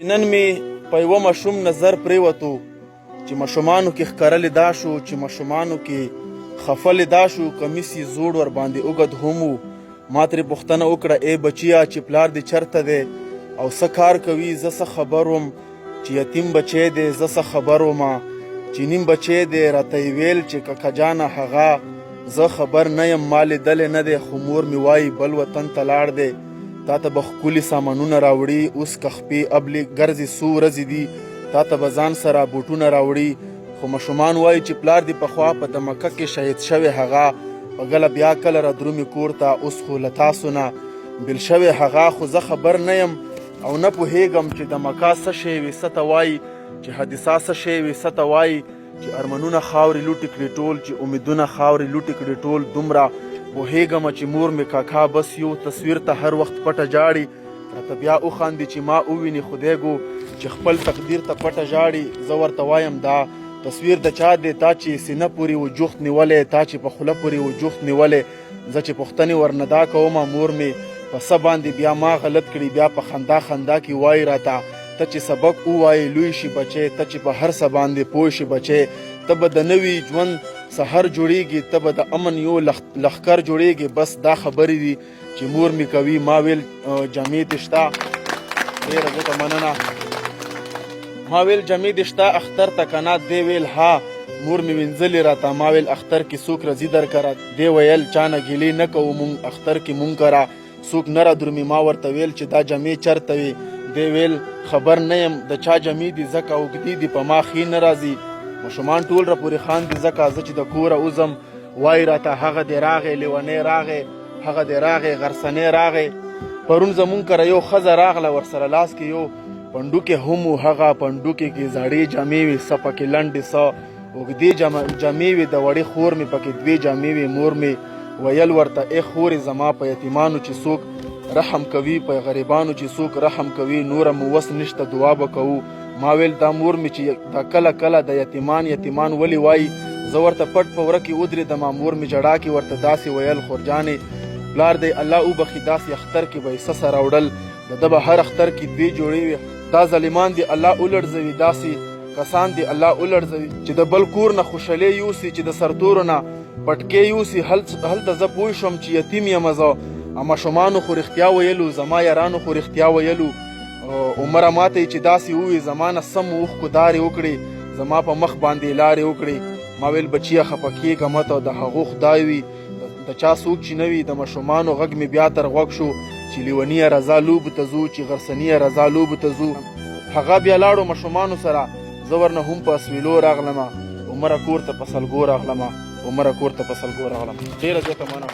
نن مې په یوه ماشوم نظر پرېوتو چې ماشومانو کې ښکرلې دا شو چې ماشومانو کې خفلې دا شو کمیس یې زوړ ورباندې اوږد هم و. ما ترې پوښتنه وکړه ای بچیه چې پلار دې چېرته دی او څه کار کوي؟ زه څه خبر وم چې یتیم بچی دی، زه څه خبر ومه چې نیم بچی دی. راته یې ویل چې کاکا جانه هغه زه خبر نه یم، ما لیدلی نه دی، خو مور مې وایي بل وطن ته لاړ دی، تا ته به ښکلي سامانونه راوړي. اوس که خپې ابلې ګرځې څو ورځې دي، تا ته به ځان سره بوټونه راوړي. خو ماشومان وایي چې پلار دې پخوا په دمکه کې شهید شوی، هغه په ګله بیا کله رادرومي کور ته، اوس خو له تاسو نه بېل شوی هغه. خو زه خبر نه یم او نه پوهېږم چې دمکه څه شی وي، څه ته وایي، چې حادثه څه شی وي، څه ته وایي، چې ارمانونه خاورې لوټې کړي ټول، چې امیدونه خاورې لوټې کړي ټول. دومره پوهېږم چې مور مې کاکا بس یو تصویر ته هر وخت پټه جاړي. راته بیا وخاندي چې ما وویني خدای ګو چې خپل تقدیر ته پټه جاړي. زه ورته وایم دا تصویر د چا دی؟ تا چې سینه پورې و جوخت نیولی، تا چې په خوله پورې و جوخت نیولی. زه چې پوښتنې ورنه دا کومه، مور مې په څه باندې بیا ما غلط کړي. بیا په خندا خندا کې وایي راته ته چې سبق ووایې لوی شي بچی، ته چې په هر څه باندې پوه شي بچی، ته به د نوي ژوند سحر جوړیږي، ته به د امن یو لښکر جوړیږي. بس دا خبرې دي چې مور مې کوي. ما ویل جامې دې شته؟ ډېره ګټه مننه. ما ویل جامې دې شته اختر ته که نه؟ دی ویل ها. مور مې وینځلې راته. ما ویل اختر کې څوک راځي در کره؟ دی ویل چا نه ګیلې نه کوو مونږ، اختر کې مونږ کره څوک نه رادرومي. ما ورته ویل چې دا جامې چېرته وي؟ دی ویل خبر نه یم د چا جامې دي، ځکه اوږدې دي په ما ښې نه راځي. ماشومان ټول راپورې خاندي، ځکه زه چې د کوره وځم وایي راته هغه دی راغی لیونی راغی، هغه دی راغی غرسنی راغی. پرون زمونږ کره یو ښځه راغله، ورسره لاس کې یو پنډوکې هم و. هغه پنډوکې کې زړې جامې وې، څه پکې لنډې، څه اوږدې جامې وې. د وړې خور مې پکې دوې جامې وې. مور مې ویل ورته ای خورې زما په یتیمانو چې څوک رحم کوي، په غریبانو چې څوک رحم کوي، نوره مو وس نشته، دعا به کوو. ما ویل دا مور مې چې دا کله کله د یتیمان ولې وایي؟ زه ورته پټ په وره کې ودرېدم. مور مې ژړا کې ورته داسې ویل خورجانې پلار دی الله وبخي، داسې اختر کې به یې څه سره وړل، د ده به هر اختر کې دوې جوړې وي. دا ظالمان دی الله ولړزوي، داسې کسان دی الله ولړزوي چې د بل کور نه خوشحالۍ یوسي، چې د سرتورو نه پټکې یوسي. هلته زه پوه شوم چې یتیم یم زه. ماشومانو خو رښتیا ویلو، زما یارانو خو رښتیا ویلو. عمره ماته چې داسې ووي زما نه سم اوښکو دارې وکړې، زما په مخ باندې لارې وکړې. ما ویل بچیه خفه کېږه مه ته، د هغو خدای وي، د چا څوک چې نه وي. د ماشومانو غږ مې بیا تر غوږ شو چې لیونیه رضا لوبو ته ځو، چې غرسنیه رضا لوبو ته ځو. هغه بیا لاړو ماشومانو سره، زه ورنه هم په اسویلو راغلمه. عمره کور ته په سلګو راغلمه، عمره کور ته په سلګو راغلم. ډېره زیاته مننه.